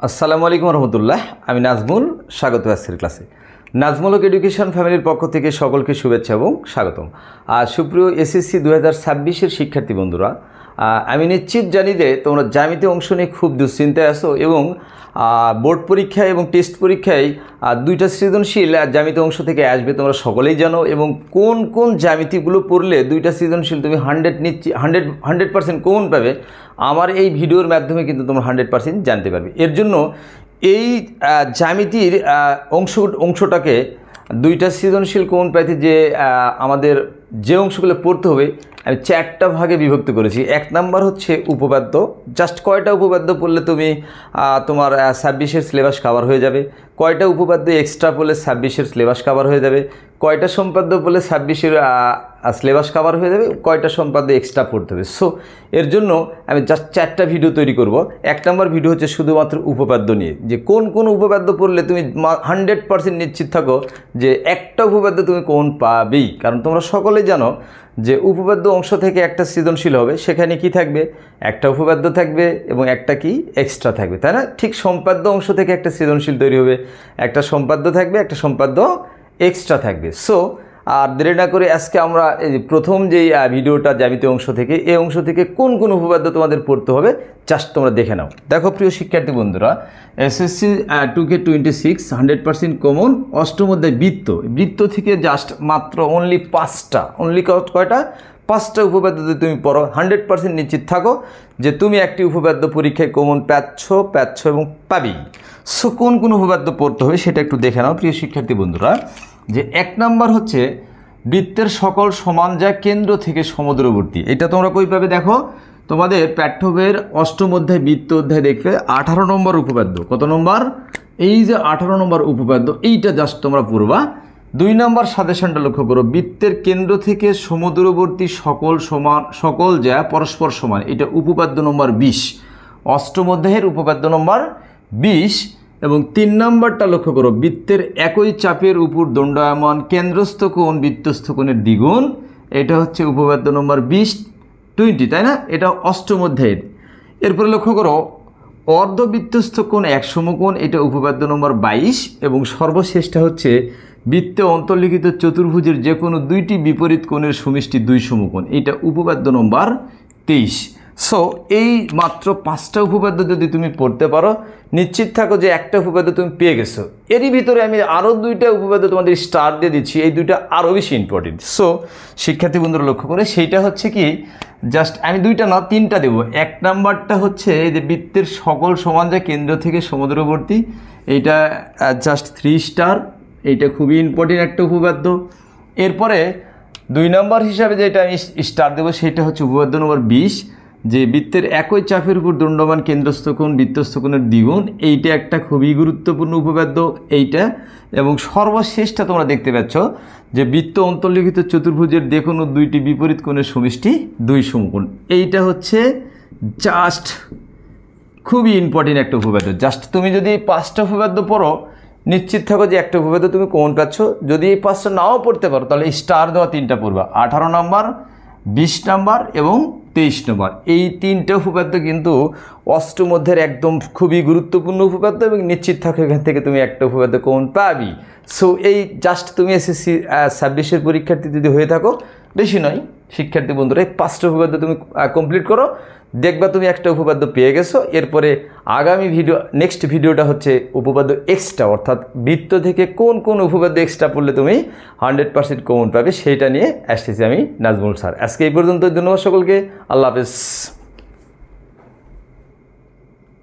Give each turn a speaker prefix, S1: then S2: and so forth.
S1: আসসালামু আলাইকুম রহমতুল্লাহ। আমি নাজমুল, স্বাগত আজকের ক্লাসে। নাজমুলক এডুকেশন ফ্যামিলির পক্ষ থেকে সকলকে শুভেচ্ছা এবং স্বাগতম। সুপ্রিয় এসএসসি 2026-এর শিক্ষার্থী বন্ধুরা, আমি নিশ্চিত জানি যে তোমরা জ্যামিতি অংশ নিয়ে খুব দুশ্চিন্তায় আছো এবং বোর্ড পরীক্ষায় এবং টেস্ট পরীক্ষায় দুইটা সৃজনশীল জ্যামিতি অংশ থেকে আসবে, তোমরা সকলেই জানো। এবং কোন কোন জ্যামিতিগুলো পড়লে দুইটা সৃজনশীল তুমি 100% কমন পাবে, আমার এই ভিডিওর মাধ্যমে কিন্তু তোমরা 100% জানতে পারবে। এর জন্য এই জ্যামিতির অংশটাকে দুইটা সৃজনশীল কমন পাইতে যে আমাদের যে অংশগুলো পড়তে হবে আমি 4টা ভাগে বিভক্ত করেছি। 1 নাম্বার হচ্ছে উপপাদ্য। জাস্ট কয়টা উপপাদ্য পড়লে তুমি তোমার 26-এর সিলেবাস কভার হয়ে যাবে, কয়টা উপপাদ্য এক্সট্রা পড়লে 26-এর সিলেবাস কভার হয়ে যাবে, কয়টা সম্পাদ্য পড়লে 26-এর সিলেবাস কভার হয়ে যাবে, কয়টা সম্পাদ্য এক্সট্রা পড়তে হবে। সো এর জন্য আমি জাস্ট 4টা ভিডিও তৈরি করব। 1 নাম্বার ভিডিও হচ্ছে শুধুমাত্র উপপাদ্য নিয়ে, যে কোন কোন উপপাদ্য পড়লে তুমি 100% নিশ্চিত থাকো যে একটা উপপাদ্য তুমি কোন পাবেই। কারণ তোমরা সকলেই জানো যে উপপাদ্য অংশ থেকে একটা সৃজনশীল হবে, সেখানে কি থাকবে, একটা উপপাদ্য থাকবে এবং একটা কি এক্সট্রা থাকবে, তাই না? ঠিক সম্পাদ্য অংশ থেকে একটা সৃজনশীল তৈরি হবে, একটা সম্পাদ্য থাকবে, একটা সম্পাদ্য এক্সট্রা থাকবে। সো আর দেরি না করে আজকে আমরা এই প্রথম যেই ভিডিওটা জ্যামিতি অংশ থেকে, এই অংশ থেকে কোন কোন উপপাদ্য তোমাদের পড়তে হবে জাস্ট তোমরা দেখে নাও। দেখো প্রিয় শিক্ষার্থী বন্ধুরা, এসএসসি 2K26 100% কমন অষ্টম অধ্যায় বৃত্ত থেকে জাস্ট মাত্র অনলি কয়টা 5টা উপপাদ্য যদি তুমি পড়ো 100% নিশ্চিত থাকো যে তুমি একটি উপপাদ্য পরীক্ষায় কমন পাচ্ছ এবং পাবি। সো কোন কোন উপপাদ্য পড়তে হবে সেটা একটু দেখে নাও প্রিয় শিক্ষার্থী বন্ধুরা। যে 1 নাম্বার হচ্ছে বৃত্তের সকল সমান যা কেন্দ্র থেকে সমুদ্রবর্তী। এটা তোমরা কই পাবে? দেখো তোমাদের পাঠ্যবইয়ের অষ্টম অধ্যায় বৃত্ত অধ্যায় দেখবে 18 নম্বর উপপাদ্য। কত নম্বর? এই যে 18 নম্বর উপপাদ্য, এইটা জাস্ট তোমরা পড়বা। 2 নম্বর সাজেশনটা লক্ষ্য করো, বৃত্তের কেন্দ্র থেকে সমুদ্রবর্তী সকল যা পরস্পর সমান, এটা উপপাদ্য নম্বর 20, অষ্টম অধ্যায়ের উপপাদ্য নম্বর 20। এবং 3 নম্বরটা লক্ষ্য করো, বৃত্তের একই চাপের উপর দণ্ডায়মান কেন্দ্রস্থ কোণ বৃত্তস্থ কোণের দ্বিগুণ, এটা হচ্ছে উপপাদ্য নম্বর 20, তাই না? এটা অষ্টম অধ্যায়ের। এরপরে লক্ষ্য করো, অর্ধবৃত্তস্থ কোণ এক সমকোণ, এটা উপপাদ্য নম্বর 22। এবং সর্বশেষটা হচ্ছে বৃত্তে অন্তর্লিখিত চতুর্ভুজের যে কোনো দুইটি বিপরীত কোণের সমষ্টি 2 সমকোণ, এটা উপপাদ্য নম্বর 23। সো এই মাত্র 5টা উপপাদ্য যদি তুমি পড়তে পারো, নিশ্চিত থাকো যে একটা উপপাদ্য তুমি পেয়ে গেছো। এরই ভিতরে আমি আরও 2টা উপপাদ্য তোমাদের স্টার দিয়ে দিচ্ছি, এই 2টা আরও বেশি ইম্পর্টেন্ট। সো শিক্ষার্থী বন্ধুরা লক্ষ্য করে, সেইটা হচ্ছে কি, জাস্ট আমি 2টা না 3টা দেবো। 1 নাম্বারটা হচ্ছে এই যে বৃত্তের সকল সমান যা কেন্দ্র থেকে সমুদ্রবর্তী, এইটা জাস্ট 3 স্টার, এইটা খুবই ইম্পর্টেন্ট একটা উপপাদ্য। এরপরে 2 নম্বর হিসাবে যেটা আমি স্টার দেবো সেটা হচ্ছে উপপাদ্য নম্বর 20, যে বৃত্তের একই চাপের উপর দণ্ডমান কেন্দ্রস্থ কোণ বৃত্তস্থ কোণের দ্বিগুণ, এইটা একটা খুবই গুরুত্বপূর্ণ উপপাদ্য এইটা। এবং সর্বশেষটা তোমরা দেখতে পাচ্ছ যে বৃত্ত অন্তর্লিখিত চতুর্ভুজের যে কোনো দুইটি বিপরীত কোণের সমষ্টি 2 সমকোণ, এইটা হচ্ছে জাস্ট খুবই ইম্পর্টেন্ট একটা উপপাদ্য। জাস্ট তুমি যদি 5টা উপপাদ্য পড়ো, নিশ্চিত থাকো যে একটা উপপাদ্য তুমি কমন পাচ্ছ। যদি এই 5টা নাও পড়তে পারো তাহলে স্টার দেওয়া 3টা পড়বা, 18 নম্বর, 20 নম্বর এবং 23 নম্বর। এই 3টে উপপাদ্য কিন্তু অষ্টম অধ্যায়ের একদম খুবই গুরুত্বপূর্ণ উপপাদ্য এবং নিশ্চিত থাকো এখান থেকে তুমি একটা উপপাদ্য কমন পাবি। সো এই জাস্ট তুমি এসএসসি 26-এর পরীক্ষার্থী যদি হয়ে থাকো, বেশি নয় শিক্ষার্থী বন্ধুরা, এই 5টা উপপাদ্য তুমি কমপ্লিট করো, দেখবা তুমি একটা উপপাদ্য পেয়ে গেছো। এরপরে আগামী নেক্সট ভিডিওটা হচ্ছে উপপাদ্য এক্সট্রা, অর্থাৎ বৃত্ত থেকে কোন কোন উপপাদ্য এক্সট্রা পড়লে তুমি 100% কমন পাবে, সেইটা নিয়ে আসতেছি আমি নাজমুল স্যার। আজকে এই পর্যন্ত, ধন্যবাদ সকলকে, আল্লাহ হাফেজ।